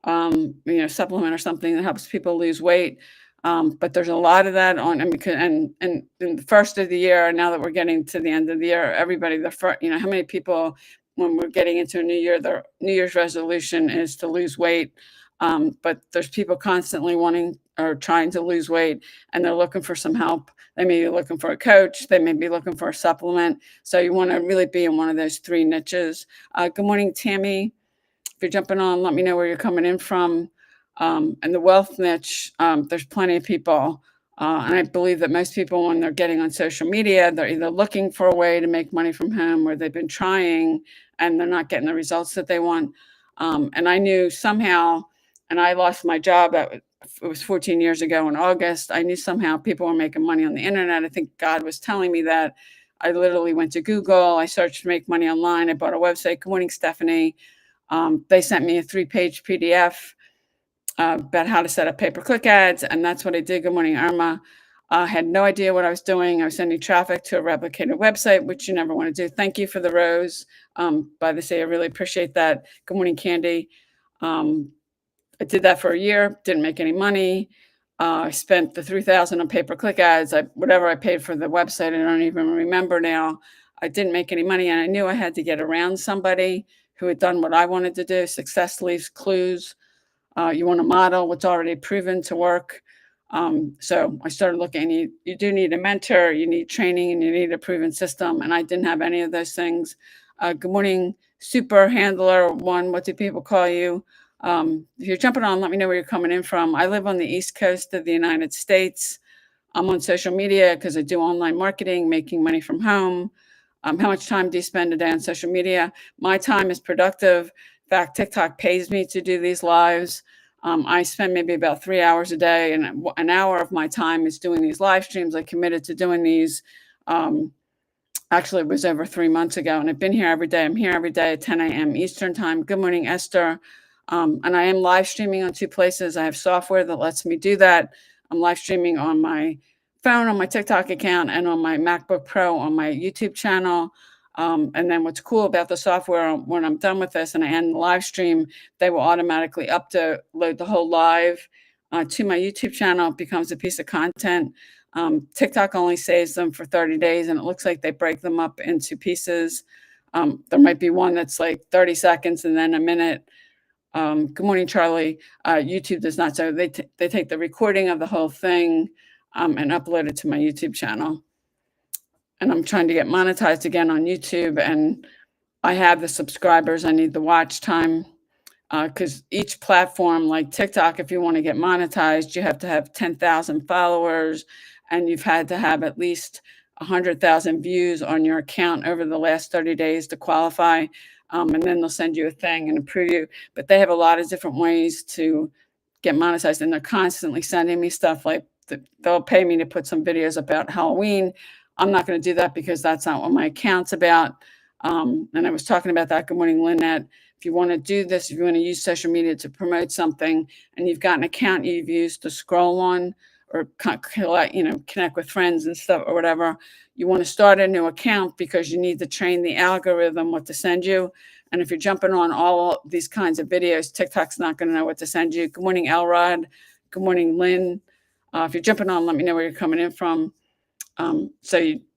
supplement or something that helps people lose weight. But there's a lot of that on, and in the first of the year, now that we're getting to the end of the year, everybody, how many people, when we're getting into a new year, their New Year's resolution is to lose weight. But there's people constantly wanting or trying to lose weight, and they're looking for some help. They may be looking for a coach. They may be looking for a supplement. So you want to really be in one of those three niches. Good morning, Tammy. If you're jumping on, let me know where you're coming in from. And the wealth niche, there's plenty of people. And I believe that most people, when they're getting on social media, they're either looking for a way to make money from home, or they've been trying and they're not getting the results that they want. And I knew somehow, and I lost my job. It was 14 years ago in August. I knew somehow people were making money on the internet. I think God was telling me that. I literally went to Google. I searched make money online. I bought a website. Good morning, Stephanie. They sent me a 3-page PDF about how to set up pay-per-click ads, and that's what I did. Good morning, Irma. I had no idea what I was doing. I was sending traffic to a replicated website, which you never want to do. Thank you for the rose. By the way, I really appreciate that. Good morning, Candy. I did that for a year, didn't make any money. I spent the $3,000 on pay-per-click ads. Whatever I paid for the website, I don't even remember now. I didn't make any money, and I knew I had to get around somebody who had done what I wanted to do. Success leaves clues. You want to model what's already proven to work. So I started looking. You do need a mentor, you need training, and you need a proven system. And I didn't have any of those things. Good morning, Super Handler One. What do people call you? If you're jumping on, let me know where you're coming in from. I live on the East Coast of the United States. I'm on social media because I do online marketing, making money from home. How much time do you spend a day on social media? My time is productive. In fact, TikTok pays me to do these lives. I spend maybe about 3 hours a day, and an hour of my time is doing these live streams. I committed to doing these. Actually, it was over 3 months ago, and I've been here every day. I'm here every day at 10 a.m. Eastern time. Good morning, Esther. And I am live streaming on 2 places. I have software that lets me do that. I'm live streaming on my phone, on my TikTok account, and on my MacBook Pro on my YouTube channel. And then what's cool about the software, when I'm done with this and I end the live stream, they will automatically upload the whole live to my YouTube channel. It becomes a piece of content. TikTok only saves them for 30 days, and it looks like they break them up into pieces. There might be one that's like 30 seconds and then a minute. Good morning, Charlie. YouTube does not. So they take the recording of the whole thing and upload it to my YouTube channel. And I'm trying to get monetized again on YouTube, and I have the subscribers. I need the watch time. because each platform, like TikTok, if you want to get monetized, you have to have 10,000 followers, and you've had to have at least 100,000 views on your account over the last 30 days to qualify. And then they'll send you a thing and approve you. But they have a lot of different ways to get monetized, and they're constantly sending me stuff like they'll pay me to put some videos about Halloween. I'm not going to do that because that's not what my account's about. And I was talking about that. Good morning, Lynette. If you want to do this, if you want to use social media to promote something, and you've got an account you've used to scroll on or connect with friends and stuff or whatever, you want to start a new account because you need to train the algorithm what to send you. And if you're jumping on all these kinds of videos, TikTok's not going to know what to send you. Good morning, Elrod. Good morning, Lynn. If you're jumping on, let me know where you're coming in from.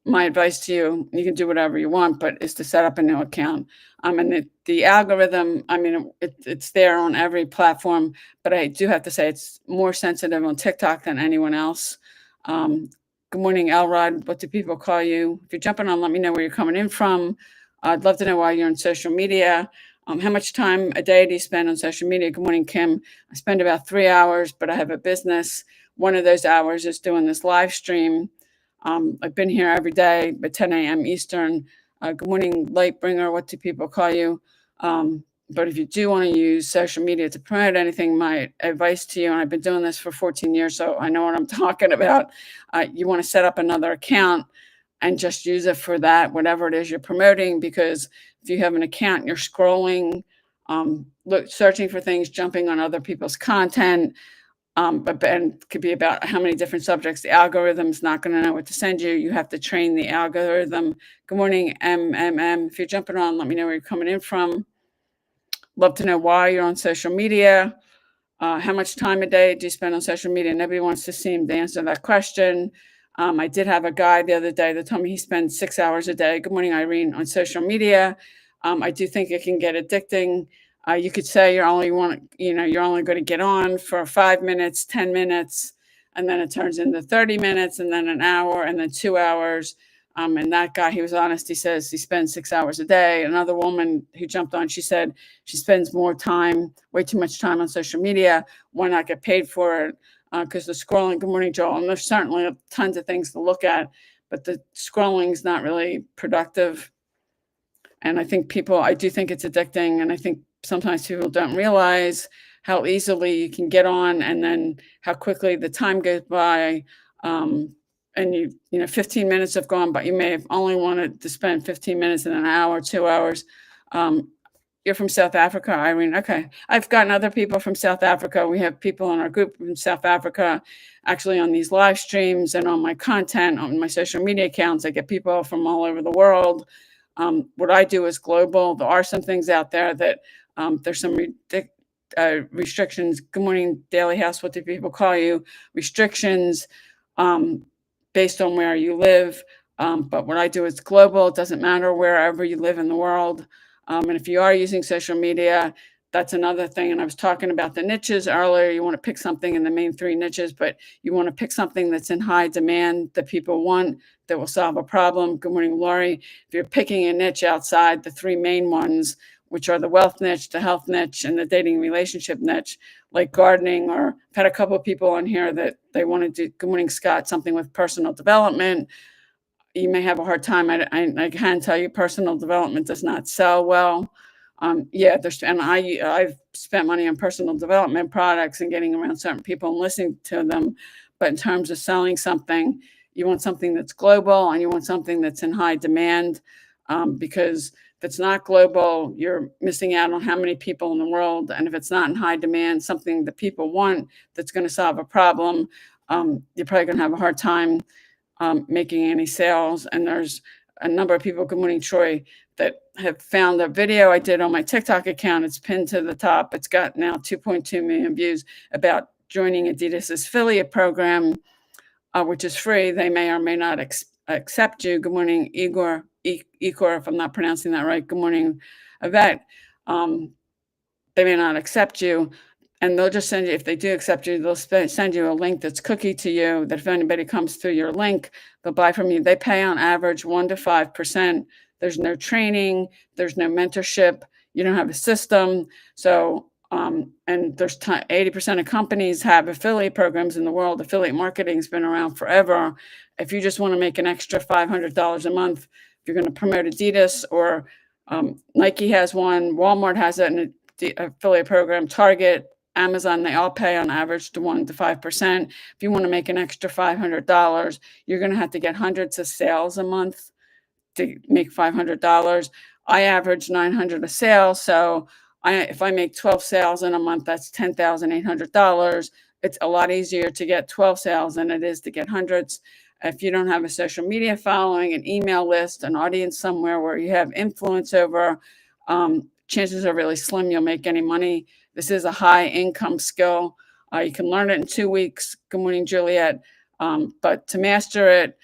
My advice to you, you can do whatever you want, but is to set up a new account. And the algorithm, I mean, it's there on every platform, but I do have to say it's more sensitive on TikTok than anyone else. Good morning, Elrod. What do people call you? If you're jumping on, let me know where you're coming in from. I'd love to know why you're on social media. How much time a day do you spend on social media? Good morning, Kim. I spend about 3 hours, but I have a business. One of those hours is doing this live stream. I've been here every day at 10 a.m. Eastern. Good morning, Lightbringer. What do people call you? But if you do want to use social media to promote anything, my advice to you, and I've been doing this for 14 years, so I know what I'm talking about. You want to set up another account and just use it for that, whatever it is you're promoting, because if you have an account, you're scrolling, searching for things, jumping on other people's content, but it could be about how many different subjects. The algorithm's not going to know what to send you. You have to train the algorithm. Good morning, MMM. If you're jumping on, let me know where you're coming in from. Love to know why you're on social media. How much time a day do you spend on social media? Nobody wants to seem to answer that question. I did have a guy the other day that told me he spends 6 hours a day. Good morning, Irene, on social media. I do think it can get addicting. You could say you're only going to get on for 5 minutes, 10 minutes, and then it turns into 30 minutes, and then an hour, and then 2 hours. And that guy, he was honest. He says he spends 6 hours a day. Another woman who jumped on, she said she spends way too much time on social media. Why not get paid for it? Because the scrolling, good morning, Joel, and there's certainly tons of things to look at, but the scrolling is not really productive. And I do think it's addicting. And I think sometimes people don't realize how easily you can get on and then how quickly the time goes by. And 15 minutes have gone, but you may have only wanted to spend 15 minutes in an hour, 2 hours. You're from South Africa, Irene. Okay. I've gotten other people from South Africa. We have people in our group from South Africa actually on these live streams and on my content, on my social media accounts. I get people from all over the world. What I do is global. There are some things out there that there's some restrictions. Good morning, Daily House. What do people call you? Restrictions based on where you live. But what I do is global. It doesn't matter wherever you live in the world. And if you are using social media, that's another thing. And I was talking about the niches earlier. You want to pick something in the main 3 niches, but you want to pick something that's in high demand that people want, that will solve a problem. Good morning, Lori. If you're picking a niche outside the 3 main ones, which are the wealth niche, the health niche, and the dating relationship niche, like gardening, or I've had a couple of people on here that they want to do, good morning, Scott, something with personal development. You may have a hard time. I can tell you personal development does not sell well. I've spent money on personal development products and getting around certain people and listening to them. But in terms of selling something, you want something that's global and you want something that's in high demand, because if it's not global, you're missing out on how many people in the world. And if it's not in high demand, something that people want that's going to solve a problem, you're probably going to have a hard time making any sales. And there's a number of people, good morning, Troy, that have found a video I did on my TikTok account. It's pinned to the top. It's got now 2.2 million views about joining Adidas' affiliate program, which is free. They may or may not accept you. Good morning, Igor, if I'm not pronouncing that right. Good morning, Yvette. They may not accept you. And they'll just send you, if they do accept you, they'll send you a link that's cookie to you, that if anybody comes through your link, they'll buy from you. They pay on average 1% to 5%. There's no training. There's no mentorship. You don't have a system. So And there's 80% of companies have affiliate programs in the world. Affiliate marketing's been around forever. If you just want to make an extra $500 a month, if you're going to promote Adidas or Nike has one, Walmart has an affiliate program, Target, Amazon, they all pay on average to 1 to 5%. If you want to make an extra $500, you're going to have to get hundreds of sales a month to make $500. I average 900 a sale. So if I make 12 sales in a month, that's $10,800. It's a lot easier to get 12 sales than it is to get hundreds. If you don't have a social media following, an email list, an audience somewhere where you have influence over, chances are really slim you'll make any money. This is a high income skill. You can learn it in 2 weeks. Good morning, Juliet. But to master it,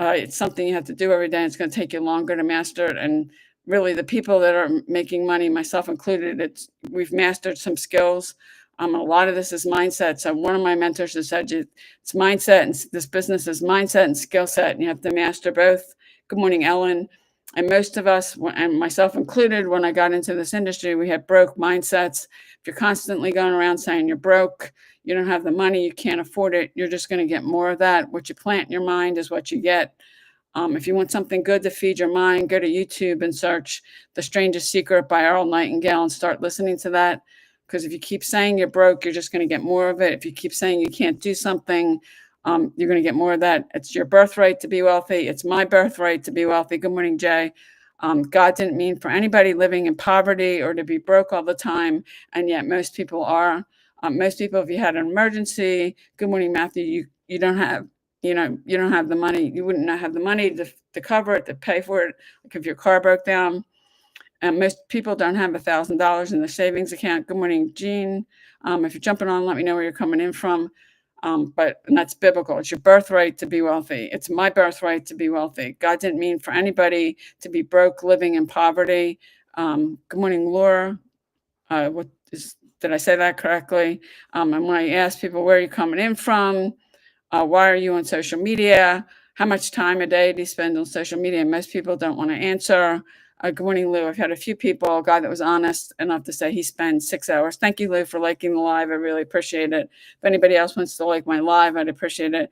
it's something you have to do every day. It's going to take you longer to master it. And really, the people that are making money, myself included, we've mastered some skills. A lot of this is mindset. So one of my mentors has said it's mindset, and this business is mindset and skill set, and you have to master both. Good morning, Ellen. And most of us, and myself included, when I got into this industry, we had broke mindsets. If you're constantly going around saying you're broke, you don't have the money, you can't afford it, you're just going to get more of that. What you plant in your mind is what you get. If you want something good to feed your mind, go to YouTube and search The Strangest Secret by Earl Nightingale and start listening to that. Because if you keep saying you're broke, you're just going to get more of it. If you keep saying you can't do something, you're going to get more of that. It's your birthright to be wealthy. It's my birthright to be wealthy. Good morning, Jay. God didn't mean for anybody living in poverty or to be broke all the time, and yet most people are. Most people, if you had an emergency, good morning, Matthew, you don't have, you don't have the money. You wouldn't have the money to cover it, to pay for it. Like if your car broke down, and most people don't have $1,000 in the savings account. Good morning, Jean. If you're jumping on, let me know where you're coming in from. And that's biblical. It's your birthright to be wealthy. It's my birthright to be wealthy. God didn't mean for anybody to be broke, living in poverty. Good morning, Laura. Did I say that correctly? And when I ask people, where are you coming in from? Why are you on social media? How much time a day do you spend on social media? Most people don't want to answer. Good morning, Lou. I've had a few people, a guy that was honest enough to say he spends 6 hours. Thank you, Lou, for liking the live. I really appreciate it. If anybody else wants to like my live, I'd appreciate it.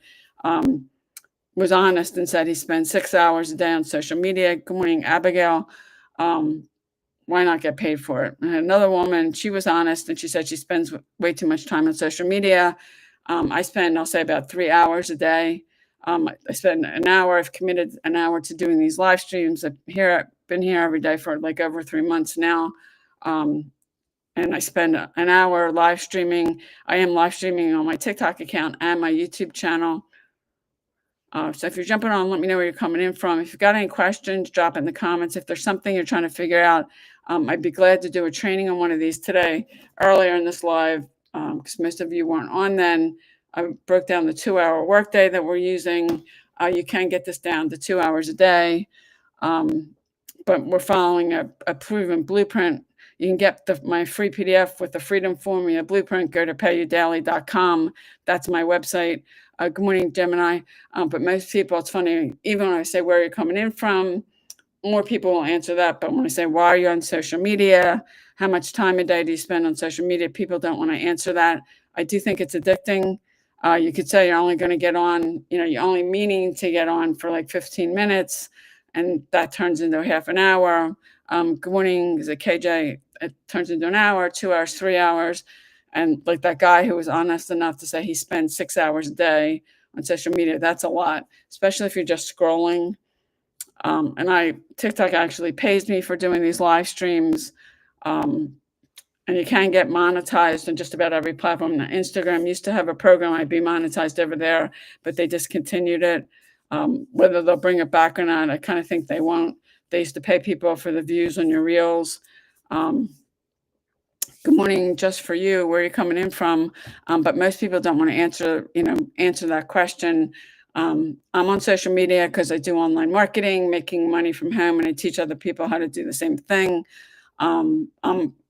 Was honest and said he spends 6 hours a day on social media. Good morning, Abigail. Why not get paid for it? And another woman, she was honest, and she said she spends way too much time on social media. I spend, I'll say, about 3 hours a day. I spend an hour. I've committed an hour to doing these live streams. I've been here every day for like over 3 months now. And I spend an hour live streaming. I am live streaming on my TikTok account and my YouTube channel. So if you're jumping on, let me know where you're coming in from. If you've got any questions, drop in the comments. If there's something you're trying to figure out, I'd be glad to do a training on one of these today, earlier in this live, because most of you weren't on then. I broke down the 2-hour workday that we're using. You can get this down to 2 hours a day, but we're following a proven blueprint. You can get my free PDF with the Freedom Formula Blueprint. Go to payyoudaily.com. That's my website. Good morning, Gemini. But most people, it's funny, even when I say where you're coming in from, more people will answer that. But when I say, why are you on social media? How much time a day do you spend on social media? People don't want to answer that. I do think it's addicting. You could say you're only going to get on, you're only meaning to get on for like 15 minutes, and that turns into half an hour. Good morning, is it KJ? It turns into an hour, 2 hours, 3 hours. And like that guy who was honest enough to say he spends 6 hours a day on social media, that's a lot, especially if you're just scrolling. And TikTok actually pays me for doing these live streams. And you can get monetized on just about every platform. Now, Instagram used to have a program I'd be monetized over there, but they discontinued it. Whether they'll bring it back or not, I kind of think they won't. They used to pay people for the views on your reels. Good morning, just for you. Where are you coming in from? But most people don't want to answer that question. I'm on social media because I do online marketing, making money from home, and I teach other people how to do the same thing.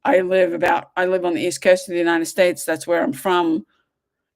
I live on the East Coast of the United States. That's where I'm from.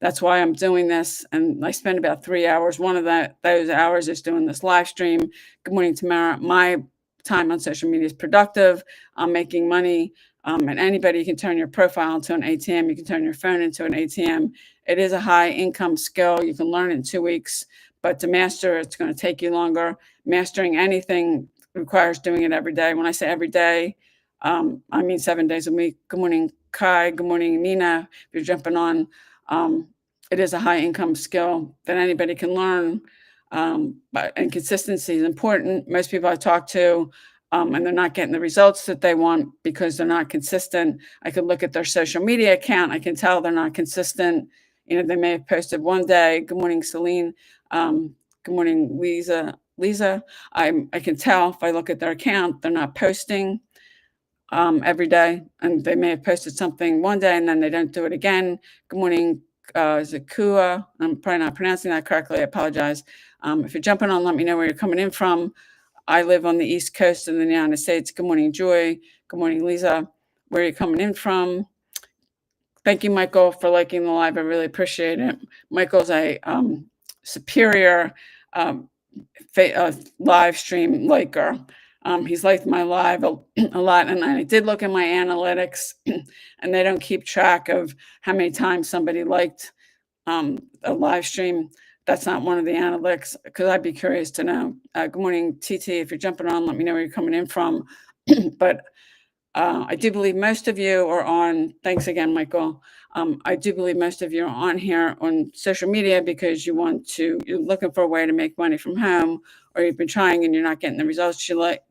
That's why I'm doing this. And I spend about 3 hours. One of those hours is doing this live stream. Good morning, Tamara. My time on social media is productive. I'm making money. And anybody can turn your profile into an ATM. You can turn your phone into an ATM. It is a high income skill. You can learn it in 2 weeks, but to master, it's going to take you longer. Mastering anything requires doing it every day. When I say every day, I mean 7 days a week. Good morning, Kai. Good morning, Nina. If you're jumping on, um, it is a high income skill that anybody can learn. And consistency is important. Most people I talk to, and they're not getting the results that they want because they're not consistent. I could look at their social media account. I can tell they're not consistent. They may have posted one day. Good morning, Celine. Good morning, Lisa. I can tell if I look at their account, they're not posting every day, and they may have posted something one day and then they don't do it again. Good morning, is it Kua? I'm probably not pronouncing that correctly. I apologize. If you're jumping on, let me know where you're coming in from. I live on the East Coast of the United States. Good morning, Joy. Good morning, Lisa. Where are you coming in from? Thank you, Michael, for liking the live. I really appreciate it. Michael's a superior live stream liker. He's liked my live a lot, and I did look at my analytics, and they don't keep track of how many times somebody liked a live stream. That's not one of the analytics, because I'd be curious to know. Good morning, TT. If you're jumping on, let me know where you're coming in from. But I do believe most of you are on. Thanks again, Michael. I do believe most of you are on here on social media because you're looking for a way to make money from home, or you've been trying and you're not getting the results you like.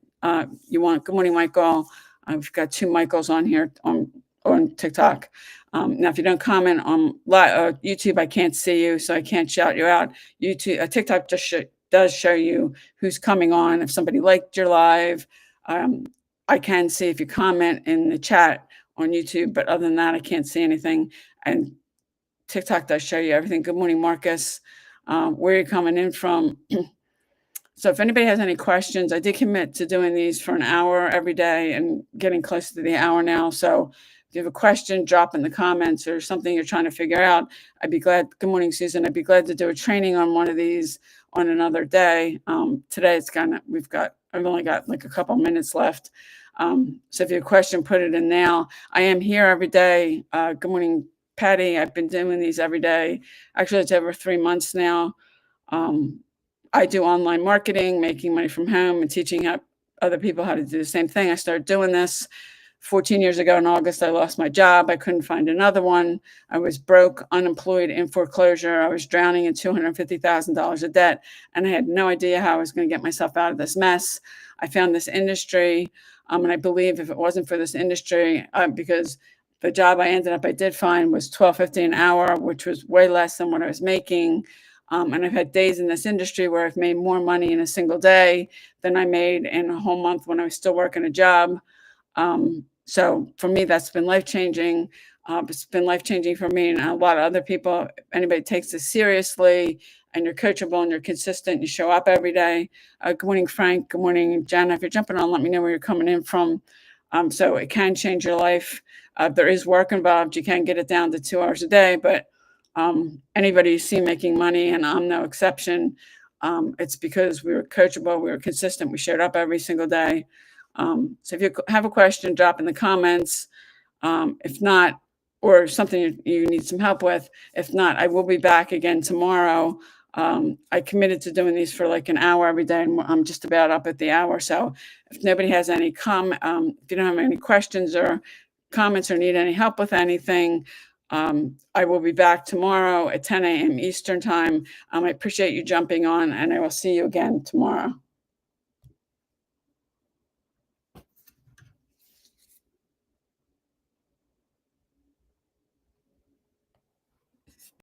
You want. Good morning, Michael. I've got 2 Michaels on here on TikTok. Now, if you don't comment on YouTube, I can't see you, so I can't shout you out. TikTok just does show you who's coming on. If somebody liked your live, I can see if you comment in the chat on YouTube, but other than that, I can't see anything. And TikTok does show you everything. Good morning, Marcus. Where are you coming in from? So if anybody has any questions, I did commit to doing these for an hour every day and getting close to the hour now. So if you have a question, drop in the comments or something you're trying to figure out. I'd be glad. Good morning, Susan. I'd be glad to do a training on one of these on another day. Today I've only got like a couple minutes left. So if you have a question, put it in now. I am here every day. Good morning, Patty. I've been doing these every day. Actually, it's over 3 months now. I do online marketing, making money from home, and teaching other people how to do the same thing. I started doing this 14 years ago in August. I lost my job. I couldn't find another one. I was broke, unemployed, in foreclosure. I was drowning in $250,000 of debt, and I had no idea how I was going to get myself out of this mess. I found this industry, and I believe if it wasn't for this industry, because the job I did find was $12.50 an hour, which was way less than what I was making. And I've had days in this industry where I've made more money in a single day than I made in a whole month when I was still working a job. So for me, that's been life-changing. It's been life-changing for me and a lot of other people. If anybody takes this seriously and you're coachable and you're consistent, you show up every day. Good morning, Frank. Good morning, Jenna. If you're jumping on, let me know where you're coming in from. So it can change your life. There is work involved. You can get it down to 2 hours a day, but anybody you see making money, and I'm no exception, it's because we were coachable, we were consistent, we showed up every single day. So if you have a question, drop in the comments. If not, or something you need some help with, if not, I will be back again tomorrow. I committed to doing these for like an hour every day, and I'm just about up at the hour. So if nobody has any if you don't have any questions or comments or need any help with anything, I will be back tomorrow at 10 a.m. Eastern time. I appreciate you jumping on, and I will see you again tomorrow.